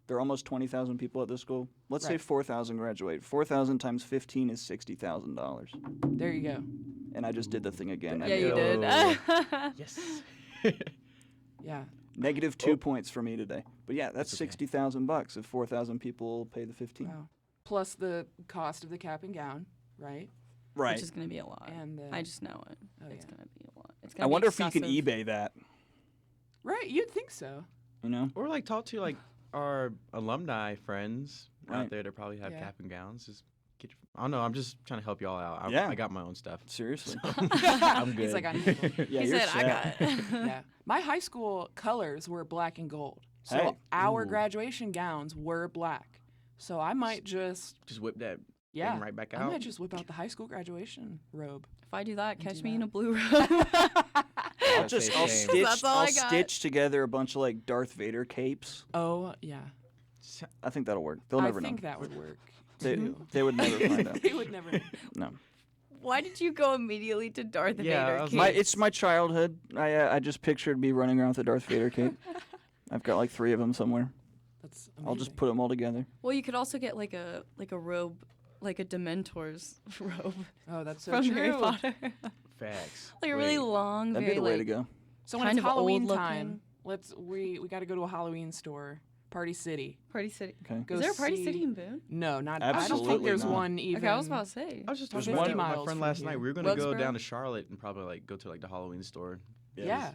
There are almost 20,000 people at this school. Let's say Right. 4,000 graduate. 4,000 times 15 is $60,000. There you go. And I just did the thing again. Yeah, you did. Yes. Yeah. Negative 2 points for me today. But yeah, that's okay. $60,000 if 4,000 people pay the 15. Wow. Plus the cost of the cap and gown, right? Right. Which is gonna be a lot. And I just know it. Oh, It's yeah. gonna be a lot. It's I gonna be wonder if you can excessive. eBay that. Right. You'd think so. You know? Or like talk to like our alumni friends Right. out there that probably have Yeah. cap and gowns. Just get. I don't know. I'm just trying to help y'all out. Yeah. I got my own stuff. Seriously. I'm good. He's like, I need one. Yeah, He you're said, "I set. got it." Yeah. My high school colors were black and gold. So Hey. our Ooh. graduation gowns were black. So I might just, Just whip that yeah, thing right back I out. might just whip out the high school graduation robe. If I do that, do catch me in that. a blue robe. I'll That's just a I'll shame. stitch That's all I'll I got. stitch together a bunch of like Darth Vader capes. Oh, yeah. I think that'll work. They'll I never think know. that would work. They, too. they would never find out. They would never know. No. Why did you go immediately to Darth Yeah, I Vader? was cape? It's my childhood. I just pictured me running around with a Darth Vader cape. I've got like 3 of them somewhere. That's I'll just amazing. put them all together. Well, you could also get like a robe, like a Dementor's robe Oh, that's so from true. Harry Potter. Facts. Like a really long, That'd very be the way like to go. So when kind it's of old Halloween looking. time, we got to go to a Halloween store, Party City. Party City. Okay. Go Is there a Party see- City in Boone? No, not. I don't Absolutely think there's not. one even. Okay, I was about to say. I was just There's talking about 50 that with my miles friend from last night. here. We were gonna go Wilkesboro? down to Charlotte and probably like go to like the Halloween store. Yeah.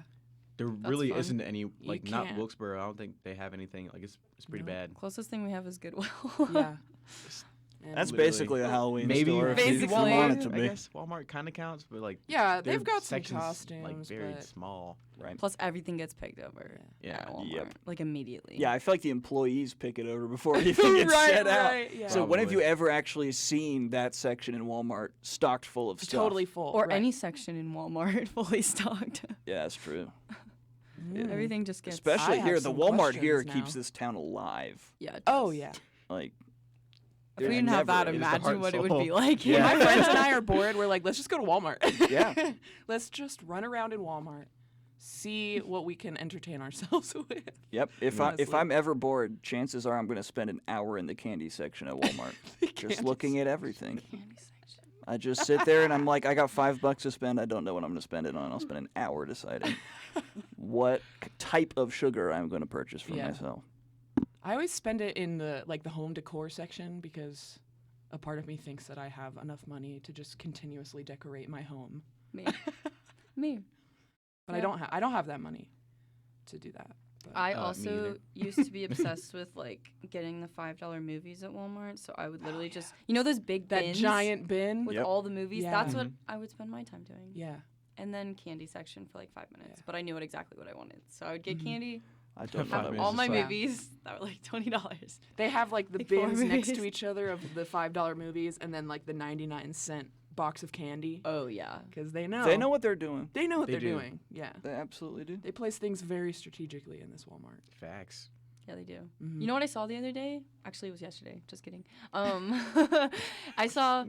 There really fun. isn't any like not can't. Wilkesboro. I don't think they have anything. Like it's pretty No. bad. Closest thing we have is Goodwill. Yeah. And That's Literally. basically a Halloween Maybe store. if you Basically. want it to I be. guess Walmart kind of counts, but like Yeah, their they've got some sections, costumes, like very but small. Right. Plus, everything gets picked over. Yeah. At Walmart, Yep. like immediately. Yeah, I feel like the employees pick it over before anything gets Right, set out. right, yeah. So when have Probably. you ever actually seen that section in Walmart stocked full of stuff? totally full. Or right. any section in Walmart fully stocked. Yeah, that's true. Everything just gets. Especially I here, have the some Walmart here questions keeps now. this town alive. Yeah. it Oh does. yeah. Like, If we there's didn't have that, never- It is the imagine heart what it and would be soul. like. Yeah. My friends and I are bored. We're like, let's just go to Walmart. Yeah. Let's just run around in Walmart, see what we can entertain ourselves with. Yep. If Honestly. I'm ever bored, chances are I'm going to spend an hour in the candy section at Walmart, just candy looking at everything. Candy section. I just sit there and I'm like, I got $5 to spend. I don't know what I'm going to spend it on. I'll spend an hour deciding what type of sugar I'm going to purchase for Yeah. myself. I always spend it in the home decor section because a part of me thinks that I have enough money to just continuously decorate my home. Me. Me. But Yeah. I don't have that money to do that. But I me also either. used to be obsessed with like getting the $5 movies at Walmart. So I would literally just, you know, those big that bins giant bin. with Yep. all the movies. Yeah. That's what I would spend my time doing. Yeah. And then candy section for like 5 minutes. Yeah. But I knew exactly what I wanted. So I would get Mhm. candy, I don't know. Five have minutes all is my fine. movies that were like $20. They have like the Like 4 bins next to movies. each other of the $5 movies and then like the 99-cent box of candy Oh yeah. because they know They know what they're doing. They know what They they're do. doing. Yeah. They absolutely do. They place things very strategically in this Walmart. Facts. Yeah, they do. Mhm. You know what I saw the other day? Actually, it was yesterday. Just kidding. I saw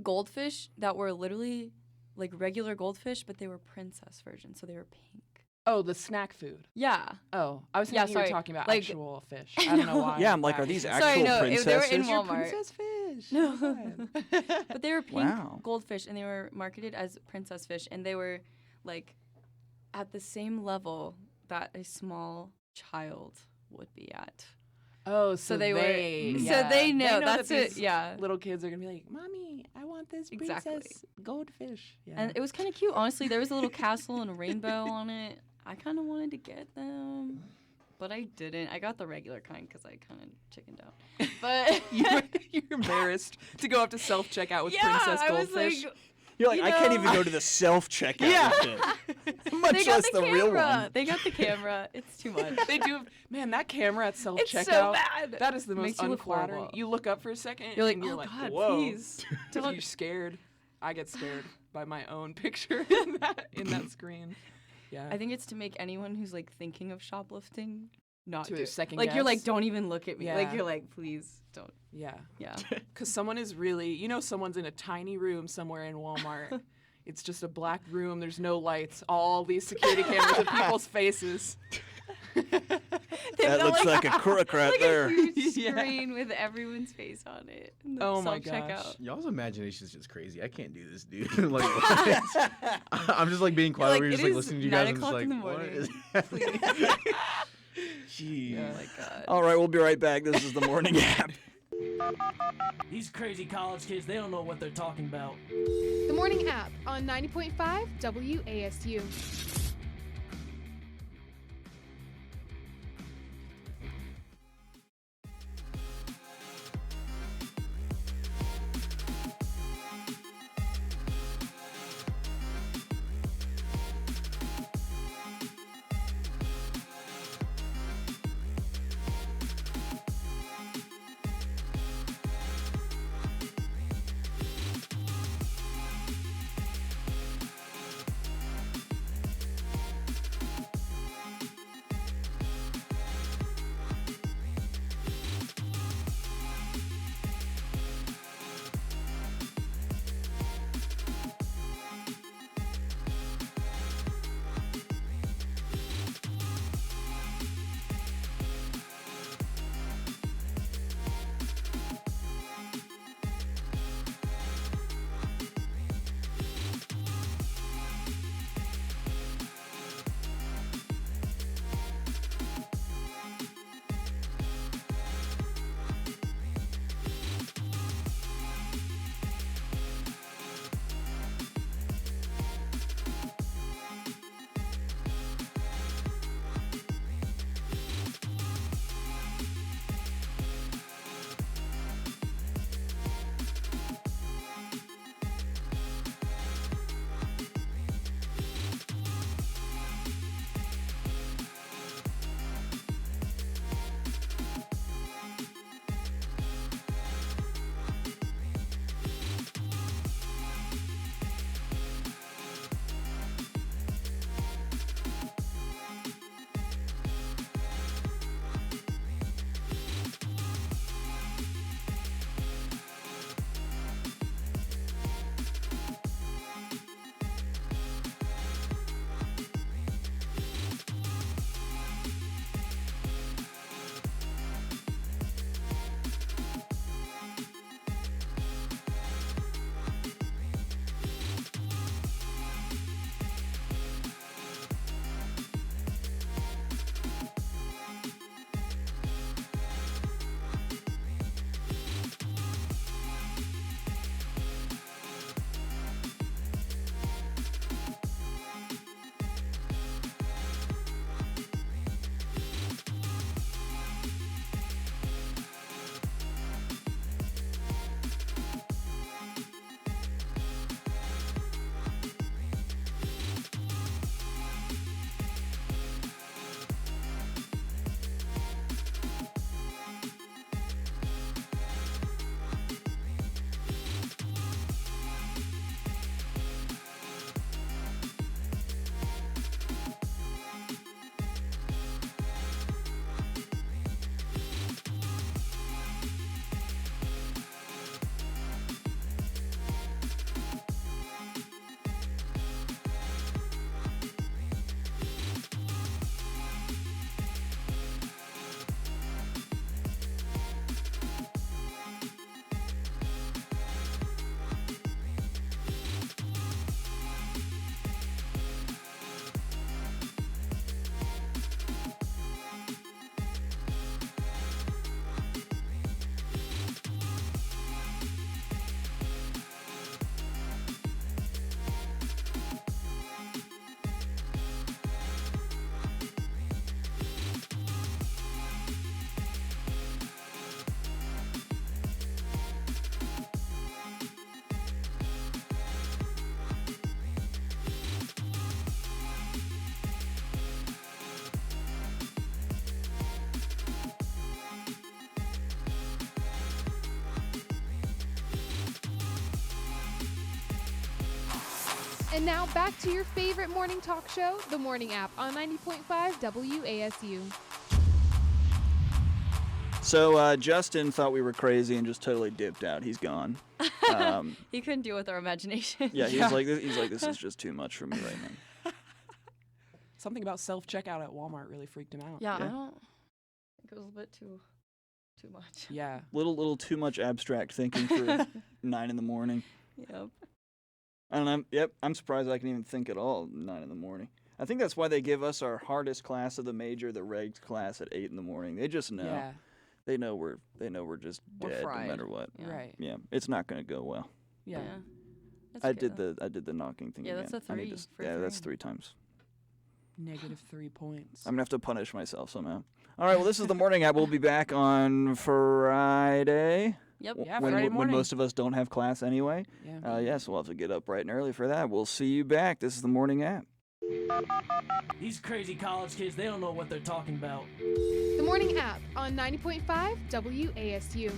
goldfish that were literally like regular goldfish, but they were princess versions, so they were pink. Oh, the snack food. Yeah. Oh, I was Yeah, thinking you were sorry. talking about Like- actual fish. I don't know why. Yeah, I'm like, are that these is- actual Sorry, no, they were in princesses? Your Walmart. princess fish. No. Oh, God. But they were pink Wow. goldfish, and they were marketed as princess fish, and they were like at the same level that a small child would be at. Oh, so they were- yeah. so they know, that that's it, these yeah. Little kids are gonna be like, "Mommy, I want this princess Exactly. goldfish." Yeah. And it was kind of cute. Honestly, there was a little castle and a rainbow on it. I kind of wanted to get them, but I didn't. I got the regular kind because I kind of chickened out. But you're embarrassed to go up to self checkout with yeah, princess I was goldfish. like, You're like, You I can't know- even go to the self-checkout Yeah. with it. Much they got less the the real camera. one. They got the camera. It's too much. They do. Man, that camera at self It's checkout. so bad. That is the most Makes you look unflattering. horrible. You look up for a second. You're like, and you're oh like, God, whoa. please don't. You're scared. I get scared by my own picture in that screen. Yeah. I think it's to make anyone who's like thinking of shoplifting not To do it. second Like you're like, guess. don't even look at me. Like Yeah. you're like, please don't. Yeah. Yeah. Because someone is really, someone's in a tiny room somewhere in Walmart. It's just a black room. There's no lights. All these security cameras of people's faces. That looks like a crook right like there. a huge Yeah. screen with everyone's face on it. and the Oh my self-checkout. gosh. Y'all's imagination is just crazy. I can't do this, dude. Like, what? I'm just like being quiet like, over here, just it like is listening to you 9 guys. I'm just o'clock like, in the what morning. is happening? Jeez. Oh my God. All right, we'll be right back. This is the morning app. These crazy college kids, they don't know what they're talking about. The Morning App on 90.5 WASU. And now back to your favorite morning talk show, The Morning App on 90.5 WASU. So Justin thought we were crazy and just totally dipped out. He's gone. He couldn't deal with our imagination. Yeah, he's like, this is just too much for me right now. Something about self-checkout at Walmart really freaked him out. Yeah, I don't think it was a bit too much. Yeah. Little too much abstract thinking for 9 in the morning. Yep. I don't know. Yep, I'm surprised I can even think at all 9 in the morning. I think that's why they give us our hardest class of the major, the regs class, at 8 in the morning. They just know. Yeah. They know we're just We're dead fried. no matter what. Yeah. Right. Yeah, it's not going to go well. Yeah. That's I good, did the knocking thing Yeah, again. that's a I need 3 to, for yeah, that's 3. 3 times. -3 points. I'm going to have to punish myself somehow. All right, well, this is the morning app. We'll be back on Friday. Yep. Yeah, when, Friday when morning. most of us don't have class anyway. Yeah. Yes, we'll have to get up bright and early for that. We'll see you back. This is the morning app. These crazy college kids, they don't know what they're talking about. The Morning App on 90.5 WASU.